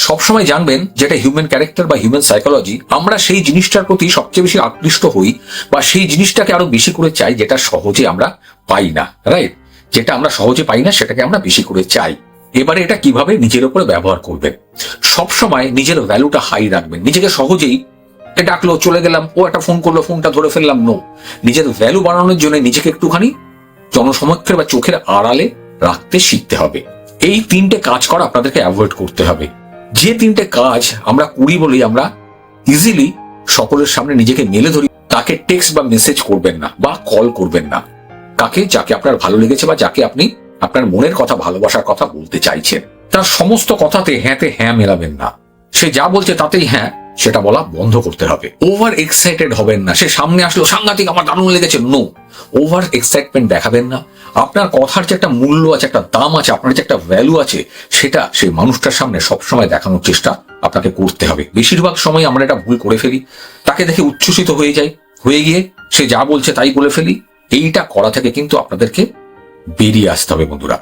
সবসময় জানবেন, যেটা হিউম্যান ক্যারেক্টার বা হিউম্যান সাইকোলজি, আমরা সেই জিনিসটার প্রতি সবচেয়ে বেশি আকৃষ্ট হই বা সেই জিনিসটাকে আরো বেশি করে চাই যেটা সহজে আমরা পাই না। রাইট? যেটা আমরা সহজে পাই না সেটাকে আমরা বেশি করে চাই। এবারে এটা কিভাবে নিজের উপরে ব্যবহার করবেন? সবসময় নিজের ভ্যালুটা হাই রাখবেন। নিজেকে সহজেই ডাকলো, চলে গেলাম, ও একটা ফোন করলো, ফোনটা ধরে ফেললাম, নো। নিজের ভ্যালু বাড়ানোর জন্য নিজেকে একটুখানি জনসমক্ষের বা চোখের আড়ালে রাখতে শিখতে হবে। এই তিনটে কাজ করা আপনাদেরকে অ্যাভয়েড করতে হবে। যে তিনটে কাজ আমরা করি বলেই আমরা ইজিলি সকলের সামনে নিজেকে মেলে ধরি। তাকে টেক্সট বা মেসেজ করবেন না বা কল করবেন না। যাকে আপনার ভালো লেগেছে বা যাকে আপনি আপনার মনের কথা, ভালোবাসার কথা বলতে চাইছেন, তার সমস্ত কথাতে হ্যাঁতে হ্যাঁ মেলাবেন না। সে যা বলছে তাতেই হ্যাঁ, সেটা বলা বন্ধ করতে হবে। ওভার এক্সাইটেড হবেন না। সে সামনে আসলো, সাংঘাতিক, আমার দারুণ লেগেছে, নো। ওভার এক্সাইটমেন্ট দেখাবেন না। আপনার কথার যে একটা মূল্য আছে, একটা দাম আছে, আপনার যে একটা ভ্যালু আছে, সেটা সেই মানুষটার সামনে সবসময় দেখানোর চেষ্টা আপনাকে করতে হবে। বেশিরভাগ সময় আমরা এটা ভুল করে ফেলি। তাকে দেখে উচ্ছ্বসিত হয়ে গিয়ে সে যা বলছে তাই বলে ফেলি। এইটা করা থেকে কিন্তু আপনাদেরকে বেরিয়ে আসতে হবে বন্ধুরা।